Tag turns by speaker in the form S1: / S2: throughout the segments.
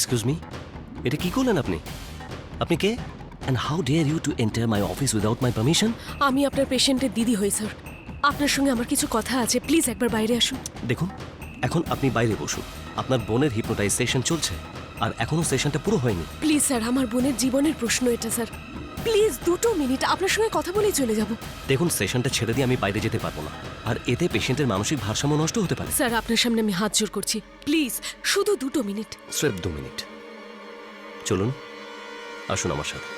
S1: Excuse me, এটা কি করলেন আপনি? আপনি কে? And how dare you to enter my office without my permission?
S2: আমি আপনার পেশেন্টের দিদি হই স্যার। আপনার সঙ্গে আমার কিছু কথা আছে, প্লিজ একবার বাইরে আসুন।
S1: দেখুন, এখন আপনি বাইরে বসুন। আপনার বোনের হিপনোটাইজেশন চলছে, আর এখনো সেশনটা পুরো হয়নি।
S2: প্লিজ স্যার, আমার বোনের জীবনের প্রশ্ন এটা স্যার। প্লিজ 2 মিনিট আপনার সঙ্গে কথা বলেই চলে যাব।
S1: দেখুন, সেশনটা ছেড়ে দিয়ে আমি বাইরে যেতে পারবো না, আর এতে পেশেন্টের মানসিক ভারসাম্য নষ্ট হতে পারে।
S2: স্যার, আপনার সামনে আমি হাত জোড় করছি, প্লিজ শুধু 2 মিনিট।
S1: স্রেফ 2 মিনিট। চলুন, আসুন আমার সাথে।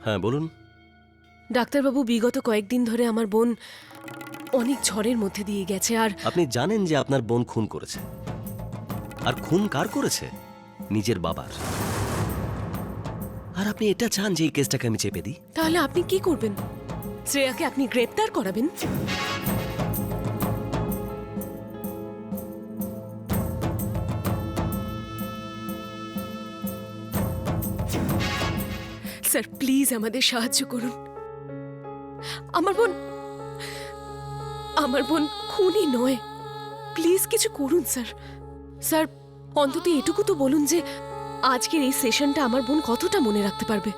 S1: হ্যাঁ, বলুন।
S2: ডাক্তারবাবু, বিগত কয়েকদিন ধরে আমার বোন অনেক ঝড়ের মধ্যে দিয়ে গেছে। আর
S1: আপনি জানেন যে আপনার বোন খুন করেছে, আর খুন কার করেছে? নিজের বাবার। আর আপনি এটা চান যে এই কেসটাকে আমি চেপে দিই?
S2: তাহলে আপনি কি করবেন? শ্রেয়াকে আপনি গ্রেপ্তার করাবেন? স্যার, প্লিজ আমাদের সাহায্য করুন। আমার বোন খুনি নয়। প্লিজ কিছু করুন স্যার। স্যার, অন্তত এটুকু তো বলুন যে আজকের এই সেশনটা আমার বোন কতটা মনে রাখতে পারবে।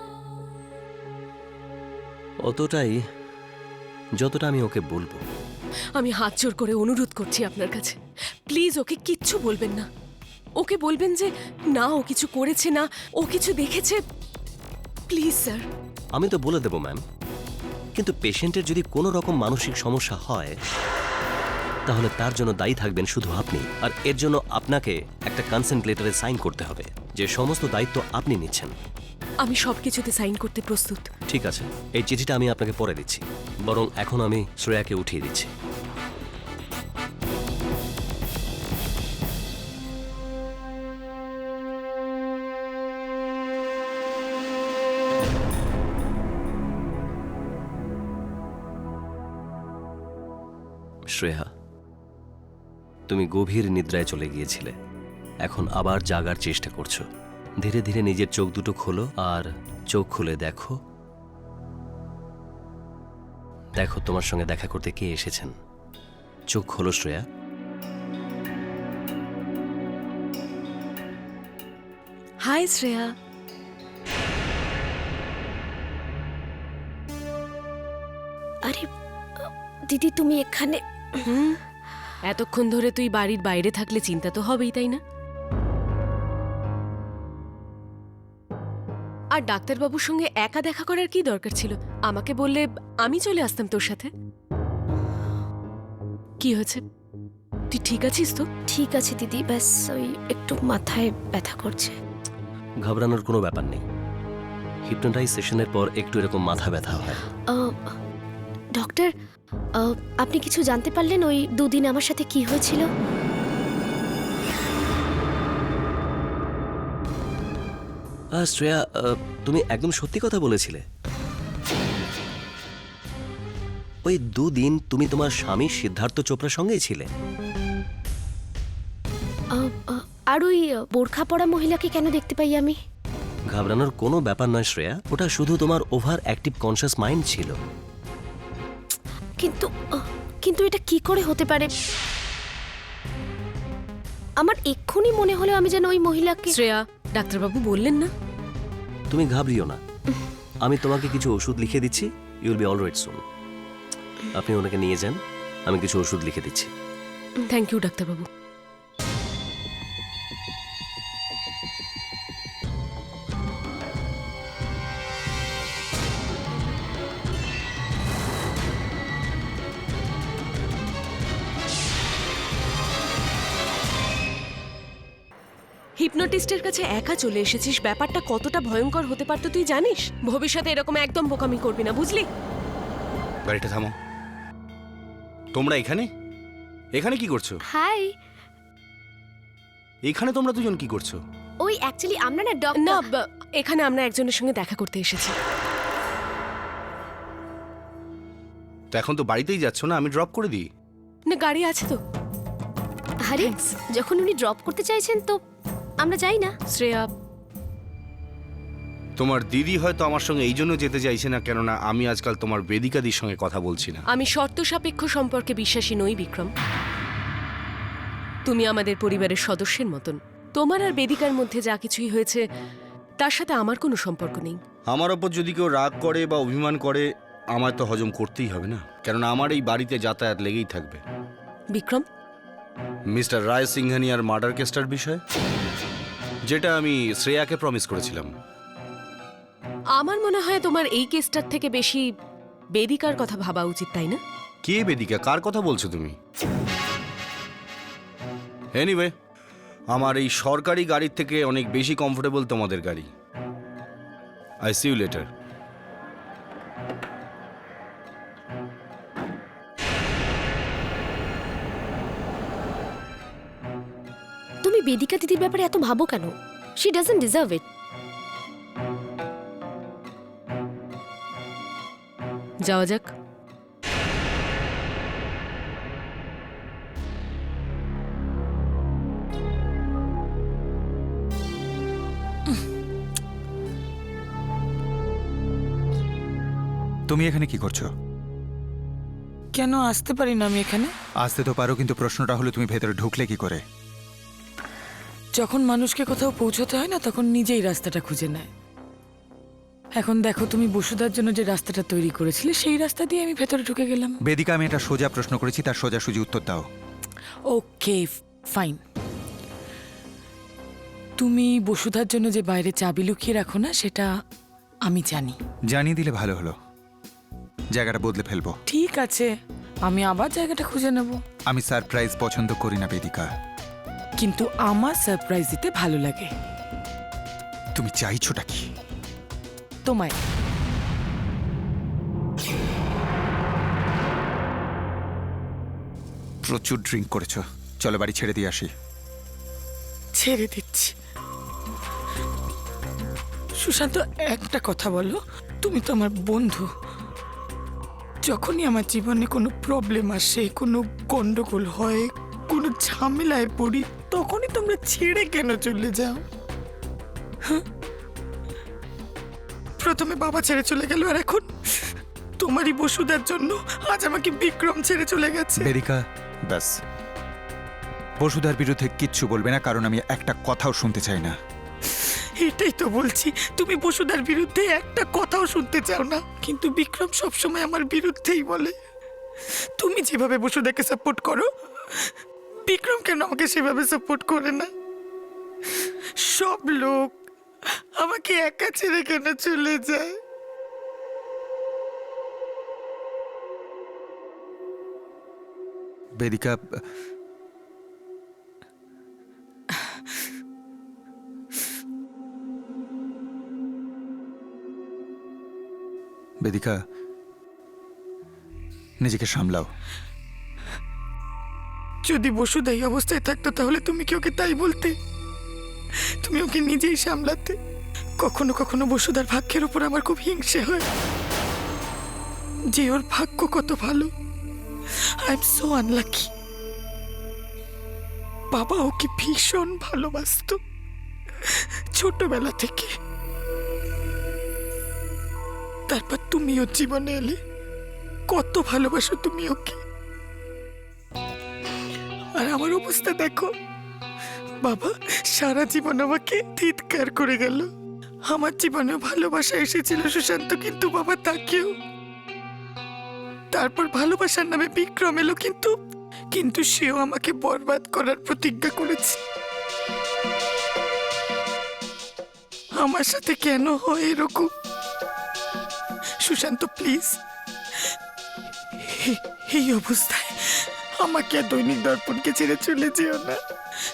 S1: অতটাই, যতটা আমি ওকে বলবো।
S2: আমি হাত জোড় করে অনুরোধ করছি আপনার কাছে, প্লিজ ওকে কিচ্ছু বলবেন না। ওকে বলবেন যে না, ও কিছু করেছে না, ও কিছু দেখেছে। Please sir.
S1: আমি তো বলে দেবো ম্যাম, কিন্তু পেশেন্টের যদি কোনো রকম মানসিক সমস্যা হয় তাহলে তার জন্য দায়ী থাকবেন শুধু আপনি। আর এর জন্য আপনাকে একটা কনসেন্ট লেটারে সাইন করতে হবে যে সমস্ত দায়িত্ব আপনি নিচ্ছেন।
S2: আমি সবকিছুতে সাইন করতে প্রস্তুত।
S1: ঠিক আছে, এই চিঠিটা আমি আপনাকে পরে দিচ্ছি। বরং এখন আমি শ্রেয়াকে উঠিয়ে দিচ্ছি। শ্রেয়া, তুমি গভীর নিদ্রায় চলে গিয়েছিলে, এখন আবার জাগার চেষ্টা করছো। ধীরে ধীরে নিজের চোখ দুটো খোলো, আর চোখ খুলে দেখো দেখো তোমার সঙ্গে দেখা করতে কে এসেছেন। চোখ খোলো শ্রেয়া।
S2: হাই শ্রেয়া।
S3: আরে দিদি, তুমি এখানে?
S2: এতক্ষণ ধরে তুই বাড়ির বাইরে থাকলে চিন্তা তো হবেই, তাই না? আর ডাক্তারবাবুর সঙ্গে একা দেখা করার কি দরকার ছিল? আমাকে বললে আমি চলে আসতাম তোর সাথে। কি হয়েছে? তুই ঠিক আছিস তো?
S3: ঠিক আছে দিদি, ব্যাস ওই একটু মাথায় ব্যথা করছে।
S1: ঘাবড়ানোর কোনো ব্যাপার নেই। হিপনোটাইজেশনের পর একটু এরকম মাথা ব্যথা হয়।
S3: ডক্টর, আপনি কিছু জানতে পারলেন ওই 2 দিন আমার সাথে কি হয়েছিল?
S1: শ্রেয়া, তুমি একদম সত্যি কথা বলেছিলে। ওই 2 দিন তুমি তোমার স্বামী সিদ্ধার্থ চোপড়ার সঙ্গেই ছিলে।
S3: আর ওই বোরখা পরা মহিলাকে কেন দেখতে পাই আমি?
S1: ঘাবড়ানোর কোনো ব্যাপার নয় শ্রেয়া, ওটা শুধু তোমার ওভার অ্যাক্টিভ কনসিয়াস মাইন্ড ছিল।
S3: কিন্তু এটা কি করে হতে পারে? আমার এক্ষুনি মনে হলো আমি যেন ওই মহিলাকে।
S2: শ্রেয়া, ডাক্তারবাবু বললেন না?
S1: তুমি ঘাবড়িও না, আমি তোমাকে কিছু ওষুধ লিখে দিচ্ছি। ইউ উইল বি অলরাইট সুন। আপনি ওনাকে নিয়ে যান, আমি কিছু ওষুধ লিখে দিচ্ছি।
S2: থ্যাংক ইউ ডাক্তারবাবু। হিপনোটিস্টের কাছে একা চলে এসেছিস, ব্যাপারটা কতটা ভয়ঙ্কর হতে পারতো তুই জানিস? ভবিষ্যতে এরকম একদম বোকামি করবি না, বুঝলি?
S4: গাড়িটা থামো। তোমরা এখানে এখানে কি করছো?
S3: হাই।
S4: এখানে তোমরা দুজন কি করছো?
S3: ওই অ্যাকচুয়ালি আমরা না
S2: না, এখানে আমরা একজনের সঙ্গে দেখা করতে এসেছি।
S4: তো এখন তো বাড়িতেই যাচ্ছ না, আমি ড্রপ করে দিই।
S2: না, গাড়ি আছে তো।
S3: আরে যখন উনি ড্রপ করতে চাইছেন তো আমরা যাই না?
S2: শ্রেয়া,
S4: তোমার দিদি হয়তো আমার সঙ্গে এই জন্য যেতে চাইছে না, কেননা আমি আজকাল তোমার বেদিকাদির সঙ্গে কথা বলছি না।
S2: আমি শর্ত সাপেক্ষ সম্পর্কে বিশ্বাসী নই বিক্রম। তুমি আমাদের পরিবারের সদস্যের মতন। তোমার আর বেদিকার মধ্যে যা কিছুই হয়েছে তার সাথে আমার কোনো সম্পর্ক নেই।
S4: আমার ওপর যদি কেউ রাগ করে বা অভিমান করে, আমার তো হজম করতেই হবে না, কেননা আমার এই বাড়িতে যাতায়াত লেগেই থাকবে।
S2: বিক্রম,
S4: মিস্টার রায় সিংহানিয়ার মার্ডার কেসটার বিষয়, যেটা আমি শ্রেয়াকে প্রমিস করেছিলাম।
S2: আমার মনে হয় তোমার এই কেসটার থেকে বেশি বেদিকার কথা ভাবা উচিত, তাই না?
S4: কে বেদিকা? কার কথা বলছো তুমি? এনিওয়ে, আমার এই সরকারি গাড়ির থেকে অনেক বেশি কমফোর্টেবল তোমাদের গাড়ি। I see you later.
S3: তুমি বেদিকা দিদির ব্যাপারে এত ভাবো কেন? She doesn't deserve it.
S2: যাওয়া যাক।
S5: তুমি এখানে কি করছো?
S6: কেন আসতে পারি না আমি এখানে?
S5: আসতে তো পারো, কিন্তু প্রশ্নটা হলো তুমি ভেতরে ঢুকলে কি করে?
S6: যখন মানুষকে কোথাও পৌঁছতে হয় না, তখন নিজেই রাস্তাটা খুঁজে নেয়। এখন দেখো, তুমি বসুধার জন্য যে রাস্তাটা তৈরি করেছিলে, সেই রাস্তা দিয়ে আমি ভেতরে ঢুকে গেলাম।
S5: বেদিকা, আমি একটা সোজা প্রশ্ন করেছি, তার সোজাসুজি উত্তর দাও।
S6: ওকে, ফাইন। তুমি বসুধার জন্য যে বাইরে চাবি লুকিয়ে রাখো না, সেটা আমি জানি।
S5: জানিয়ে দিলে ভালো হলো, জায়গাটা বদলে ফেলবো।
S6: ঠিক আছে, আমি আবার জায়গাটা খুঁজে নেব।
S5: আমি সারপ্রাইজ পছন্দ করি না বেদিকা।
S6: কিন্তু আমার সারপ্রাইজ দিতে ভালো লাগে।
S5: তুমি চাইছোটা কি?
S6: তোমায়।
S5: প্রচুর ড্রিঙ্ক করেছো, চলো বাড়ি ছেড়ে দিয়ে আসি।
S6: ছেড়ে দিচ্ছি। সুশান্ত, একটা কথা বলো, তুমি তো আমার বন্ধু। যখনই আমার জীবনে কোনো প্রবলেম আসে, কোনো গন্ডগোল হয়, কোনো ঝামেলায় পড়ি, তখনই তোমরা ছেড়ে কেন চলে যাও? হ্যাঁ? প্রথমে বাবা ছেড়ে চলে গেল, আর এখন তোমারই বসুধার জন্য আজ আমাকে বিক্রম ছেড়ে চলে গেছে।
S5: বেদিকা, ব্যাস, বসুধার বিরুদ্ধে কিচ্ছু বলবে না, কারণ আমি একটা কথাও শুনতে চাই না।
S6: এটাই তো বলছি, তুমি বসুধার বিরুদ্ধে একটা কথাও শুনতে চাও না, কিন্তু বিক্রম সবসময় আমার বিরুদ্ধেই বলে। তুমি যেভাবে বসুধাকে সাপোর্ট করো, বিক্রম কেন আমাকে সেভাবে সাপোর্ট করে না? সব লোক আমাকে একা ছেড়ে কেন চলে যায়?
S5: বেদিকা, বেদিকা, নিজেকে সামলাও।
S6: যদি বসুধা এই অবস্থায় থাকতো, তাহলে তুমি কি ওকে তাই বলতে? তুমি ওকে নিজেই সামলাতে। কখনো কখনো বসুধার ভাগ্যের উপর আমার খুব হিংসে হয়, যে ওর ভাগ্য কত ভালো। I am so unlucky. বাবা ওকে ভীষণ ভালোবাসতো ছোটবেলা থেকে। তারপর তুমি ওর জীবনে এলে, কত ভালোবাসো তুমি ওকে। আর আমার অবস্থা দেখো, বাবা সারা জীবন আমাকে চিৎকার করে গেল। আমার জীবনে ভালোবাসা এসেছিল সুশান্ত, কিন্তু বাবা তাকেও। তারপর ভালোবাসার নামে বিক্রম এলো, কিন্তু সেও আমাকে বরবাদ করার প্রতিজ্ঞা করেছে। আমার সাথে কেন হয় এরকম? সুশান্ত প্লিজ, এই অবস্থায় আমাকে আর দৈনিক দর্পণকে ছেড়ে চলে যেও না।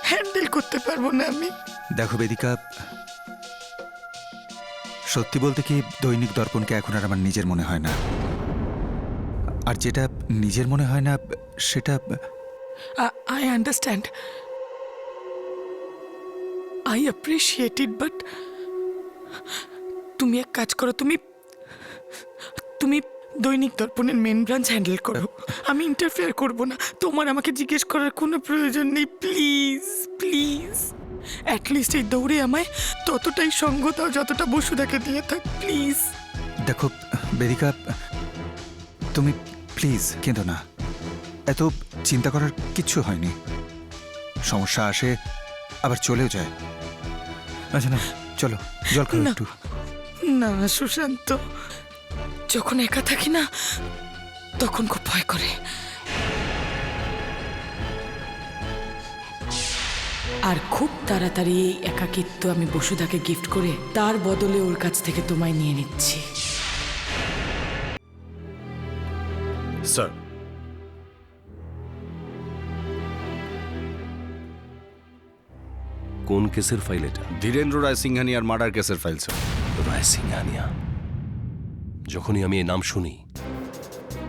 S6: হ্যান্ডেল করতে পারবো না আমি।
S5: দেখো বেদিকা, সত্যি বলতে কি, দৈনিক দর্পণকে এখন আর আমার নিজের মনে হয় না। আর যেটা নিজের মনে হয় না, সেটা
S6: I understand, I appreciate it, but তুমি এক কাজ করো, তুমি দৈনিক দর্পণের মেন ব্রাঞ্চ হ্যান্ডেল করো। আমি ইন্টারফেয়ার করব না। তোমার আমাকে জিজ্ঞেস করার কোনো প্রয়োজন নেই, প্লিজ প্লিজ। অ্যাটলিস্ট এই দৌড়ে আমায় ততটাই সঙ্গ দাও যতটা বসুদাকে দিয়ে থাক প্লিজ।
S5: দেখো বেদিকা, তুমি প্লিজ কেঁদো না। এত চিন্তা করার কিচ্ছু হয়নি। সমস্যা আসে আবার চলেও যায়। আচ্ছা না, চলো জল খাও
S6: না।
S5: একটু।
S6: না সুশান্ত, যখন একা থাকি না তখন খুব ভয় করে। আর খুব তাড়াতাড়ি এই একাকিত্ব আমি বসুদাকে গিফট করে তার বদলে ওর কাছ থেকে তোমায় নিয়ে নিচ্ছি।
S4: স্যার,
S1: কোন কেসের ফাইল এটা?
S4: ধীরেন্দ্র রায় সিংহানিয়ার মার্ডার কেসের ফাইল স্যার।
S1: রায় সিংহানিয়া। যখনই আমি এই নাম শুনি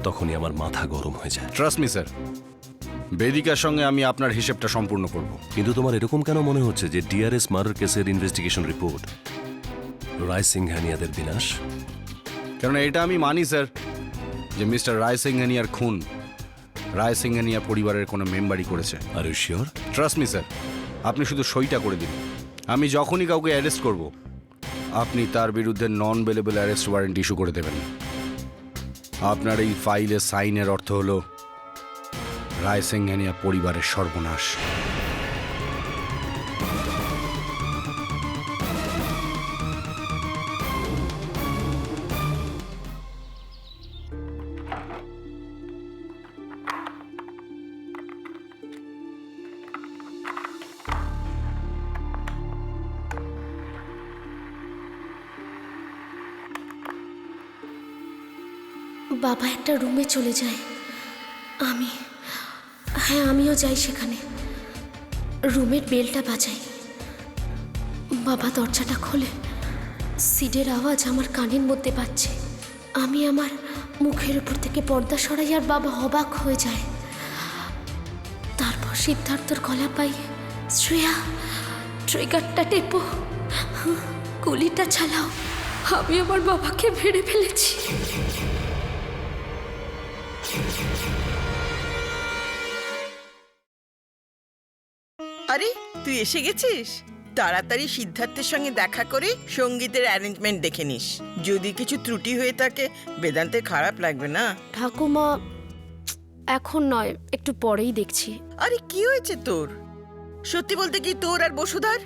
S1: তখনই আমার মাথা গরম হয়ে যায়।
S4: ট্রাস্ট মি স্যার, বেদিকার সঙ্গে আমি আপনার হিসেবটা সম্পূর্ণ করব।
S1: কিন্তু তোমার এরকম কেন মনে হচ্ছে যে ডিআরএস মার্ডার কেসের ইনভেস্টিগেশন রিপোর্ট রায় সিংহানিয়াদের বিনাশ?
S4: কারণ এটা আমি মানি স্যার যে মিস্টার রায় সিংহানিয়ার খুন রায় সিংহানিয়া পরিবারের কোনো মেম্বারই করেছে।
S1: Are you sure?
S4: Trust me sir, আপনি শুধু সইটা করে দিন। আমি যখনই কাউকে অ্যারেস্ট করব আপনি তার বিরুদ্ধে নন বেলেবল অ্যারেস্ট ওয়ারেন্ট ইস্যু করে দেবেন। আপনার এই ফাইলে সাইনের অর্থ হলো রায় সিংহানিয়া পরিবারের সর্বনাশ।
S3: বাবা একটা রুমে চলে যায়। আমিও যাই সেখানে। রুমের বেলটা বাজাই। বাবা দরজাটা খোলে। সিডের আওয়াজ আমার কানের মধ্যে পাচ্ছে। আমি আমার মুখের উপর থেকে পর্দা সরাই আর বাবা অবাক হয়ে যায়। তারপর সিদ্ধার্থর গলা পাই, শ্রেয়া ট্রিগারটা টেপো, গুলিটা চালাও, আমি আমার বাবাকে মেরে ফেলেছি।
S7: আরে তুই এসে গেছিস? তাড়াতাড়ি সিদ্ধার্থের সঙ্গে দেখা করে সঙ্গীতের অ্যারেঞ্জমেন্ট দেখে নিস। যদি কিছু ত্রুটি হয়ে থাকে বেদান্তের খারাপ লাগবে না।
S3: ঠাকুমা, এখন নয়, একটু পরেই দেখছি।
S7: আরে কি হয়েছে তোর? সত্যি বলতে কি তোর আর বসুধার?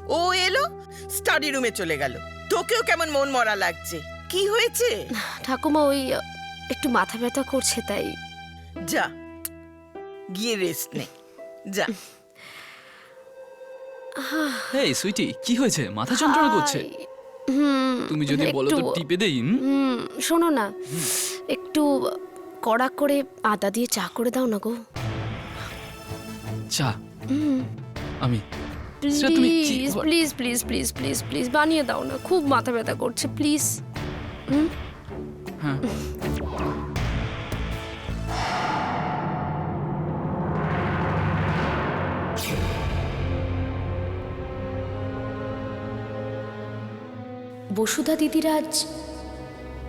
S7: ও এলো, স্টাডি রুমে চলে গেল, তোকেও কেমন মন মরা লাগছে। কি হয়েছে?
S3: ঠাকুমা ওই একটু মাথা ব্যথা করছে তাই।
S7: যা গিয়ে রেস্ট নে, যা।
S8: এই সুইটি, কি হয়েছে? মাথা যন্ত্রণা করছে? তুমি যদি বলো তো
S3: একটু-
S8: টিপে দেই।
S3: শোনো না, একটু কড়া করে আদা দিয়ে চা করে দাও না গো।
S8: চা? আমি শ্রেয়া, তুমি কি
S3: please please please please please please বানিয়ে দাও না, খুব মাথা ব্যথা করছে প্লিজ।
S8: হ্যাঁ
S3: বসুধা দিদিরাজ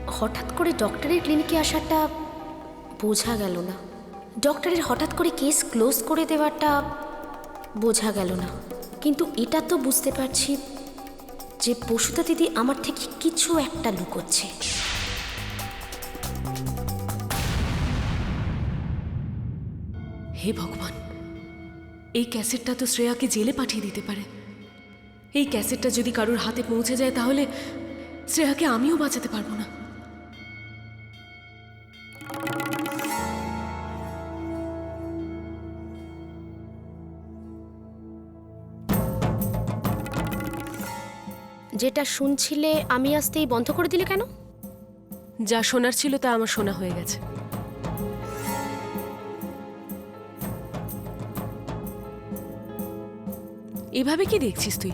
S3: হঠাৎ করে ডক্টরের ক্লিনিকে আসাটা বোঝা গেল না। ডক্টরের হঠাৎ করে কেস ক্লোজ করে দেওয়াটা বোঝা গেল না। কিন্তু এটা তো বুঝতে পারছি যে বসুধা দিদি আমার থেকে কিছু একটা লুকোচ্ছে।
S2: হে ভগবান, এই ক্যাসেটটা তো শ্রেয়াকে জেলে পাঠিয়ে দিতে পারে। এই ক্যাসেটটা যদি কারোর হাতে পৌঁছে যায় তাহলে শ্রেয়াকে আমিও বাঁচাতে পারবো না।
S3: যেটা শুনছিলে আমি আসতেই বন্ধ করে দিলে কেন?
S2: যা শোনার ছিল তা আমার শোনা হয়ে গেছে। এভাবে কি দেখছিস তুই?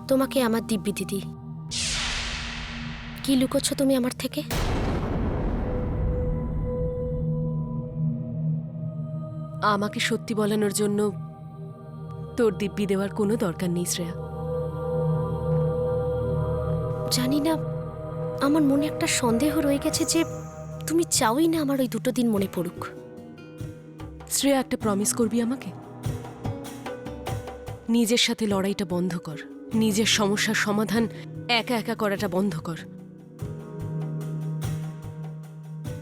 S3: তোমাকে আমার দিব্যি দিদি, কি লুকোচ্ছ তুমি আমার থেকে?
S2: আমাকে সত্যি বলানোর জন্য তোর দিব্যি দেওয়ার কোনো দরকার নেই শ্রেয়া।
S3: জানি না, আমার মনে একটা সন্দেহ রয়ে গেছে যে তুমি চাওই না আমার ওই 2 দিন মনে পড়ুক।
S2: শ্রেয়া, একটা প্রমিস করবি আমাকে? নিজের সাথে লড়াইটা বন্ধ কর, নিজের সমস্যার সমাধান একা একা করাটা বন্ধ কর।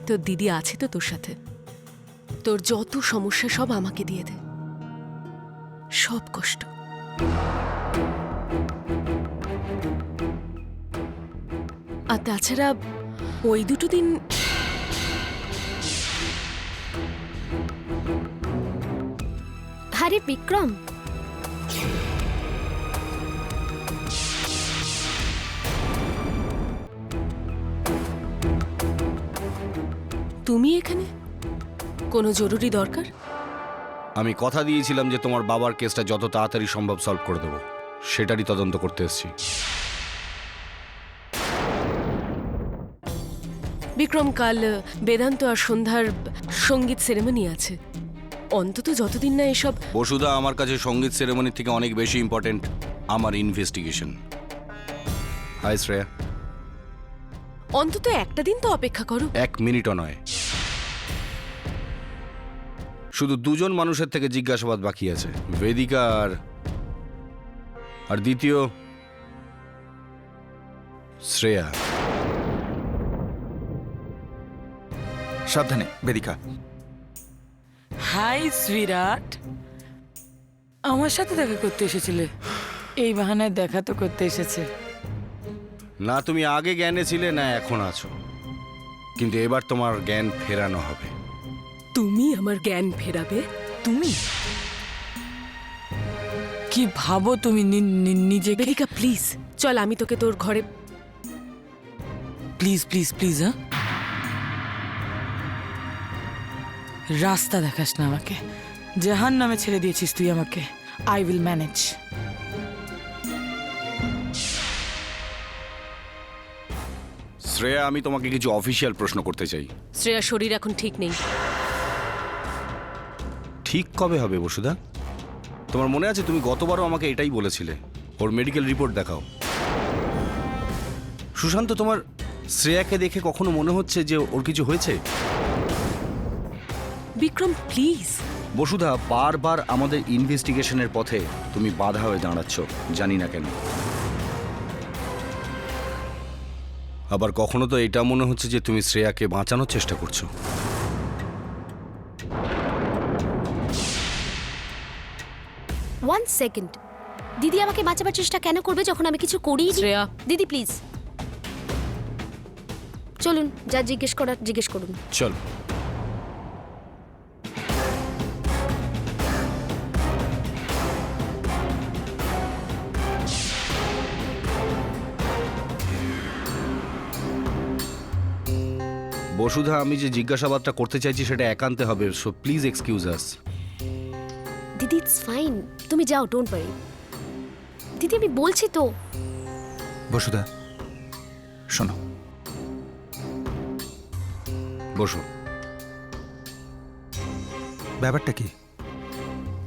S2: তোর দিদি আছে তো তোর সাথে? তোর যত সমস্যা সব আমাকে দিয়ে দে, সব কষ্ট। আর তাছাড়া ওই 2 দিন
S3: আরে বিক্রম,
S2: তুমি এখানে কোনো জরুরি দরকার?
S4: আমি কথা দিয়েছিলাম যে তোমার বাবার কেসটা যত তাড়াতাড়ি সম্ভব সলভ করে দেবো, সেটারই তদন্ত করতে এসেছি।
S2: বিক্রম, কাল বেদান্ত আর সন্ধ্যার সঙ্গীত সেরেমনি আছে। অন্তত যতদিন না এসব।
S4: বসুধা, আমার কাছে সঙ্গীত সেরেমনির থেকে অনেক বেশি ইম্পর্টেন্ট আমার ইনভেস্টিগেশন। হাই শ্রেয়া।
S2: অন্তত একটা দিন তো অপেক্ষা করো।
S4: 1 মিনিটও নয়। শুধু 2 জন মানুষের থেকে জিজ্ঞাসাবাদ বাকি আছে, বেদিকা আর দ্বিতীয় শ্রেয়া।
S5: সাবধানে বেদিকা।
S6: হাই সুইটহার্ট, আমার সাথে দেখা করতে এসেছিলে? এই বাহানায় দেখা তো করতে এসেছে।
S4: না তুমি আগে জ্ঞানে ছিলে, না এখন আছো, কিন্তু এবার তোমার জ্ঞান ফেরানো হবে।
S2: তুমি আমার জ্ঞান ফেরাবে?
S6: তুমি কি ভাবো তুমি নিজেকে?
S2: বেদিকা প্লিজ চল, আমি তোকে তোর ঘরে।
S6: প্লিজ প্লিজ প্লিজ, হ্যাঁ, রাস্তা দেখাস না আমাকে। জাহান নামে ছেড়ে দিয়েছিস তুই আমাকে। I will manage.
S4: শ্রেয়া, আমি তোমাকে কিছু অফিসিয়াল প্রশ্ন করতে চাই।
S2: শ্রেয়ার শরীর এখন ঠিক নেই।
S4: ঠিক কবে হবে বসুধা? তোমার মনে আছে তুমি গতবারও আমাকে এটাই বলেছিলে। ওর মেডিকেল রিপোর্ট দেখাও। সুশান্ত, তোমার শ্রেয়াকে দেখে কখনো মনে হচ্ছে যে ওর কিছু হয়েছে?
S2: বিক্রম প্লিজ।
S4: বসুধা, বারবার আমাদের ইনভেস্টিগেশনের পথে তুমি বাধা হয়ে দাঁড়াচ্ছ, জানি না কেন। আবার কখনো তো এটা মনে হচ্ছে যে তুমি শ্রেয়াকে বাঁচানোর চেষ্টা করছো।
S3: One second. দিদি আমাকে বাঁচাবার চেষ্টা কেন করবে যখন আমি কিছু করিই নি?
S2: শ্রেয়া।
S3: দিদি প্লিজ চলুন, যা জিজ্ঞেস করার জিজ্ঞেস করুন।
S4: চল। বসুধা, আমি যে জিজ্ঞাসাবাদটা করতে চাইছি সেটা একান্তে হবে, সো প্লিজ এক্সকিউজ আস।
S3: দিদি ইটস ফাইন, তুমি যাও, ডোন্ট ওয়ারি। দিদি আমি বলছি তো।
S5: বসুধা শোনো।
S4: বসো।
S5: ব্যাপারটা কি?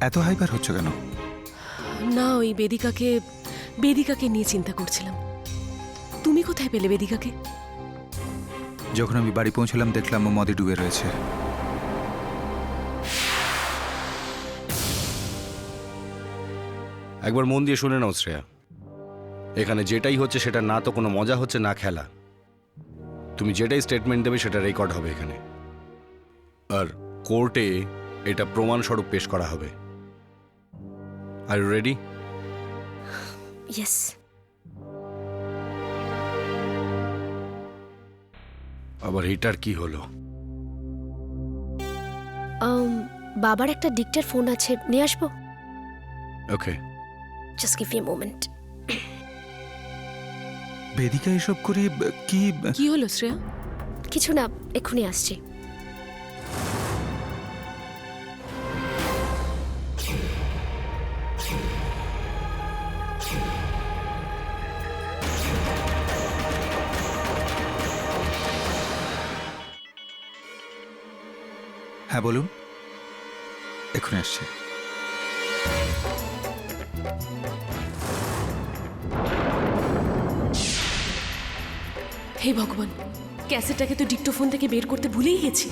S5: এত হাইপার হচ্ছ কেন?
S2: না, ওই বেদিকাকে নিয়ে চিন্তা করছিলাম। তুমি কোথায় পেলে বেদিকাকে?
S5: যখন আমি বাড়ি পৌঁছলাম দেখলাম ও মদে ডুবে রয়েছে।
S4: একবার মন দিয়ে শুনে নাও শ্রেয়া, এখানে যেটাই হচ্ছে সেটা না তো কোনো মজা হচ্ছে না খেলা। তুমি যেটাই স্টেটমেন্ট দেবে সেটা রেকর্ড হবে এখানে, আর কোর্টে এটা প্রমাণস্বরূপ পেশ করা হবে। Are you ready?
S3: ইয়েস।
S4: আবার হিটার কি হলো?
S3: বাবার একটা ডিক্টের ফোন আছে, নিয়ে আসবো?
S4: Okay.
S3: Just give me a moment.
S5: Vedika এসব করি কি?
S2: কি হলো শ্রেয়া?
S3: কিছু না, এক্ষুনি আসছি।
S5: হ্যাঁ বলুন, এক্ষুনি আসছে।
S2: হে ভগবান, ক্যাসেটটাকে তো ডিক্টোফোন থেকে বের করতে ভুলেই গেছি।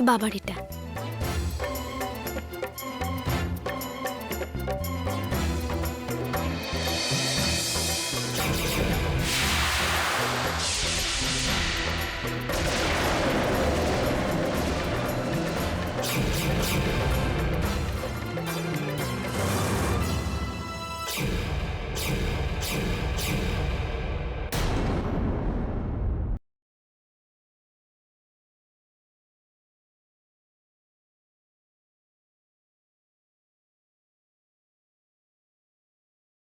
S3: বাবার এটা।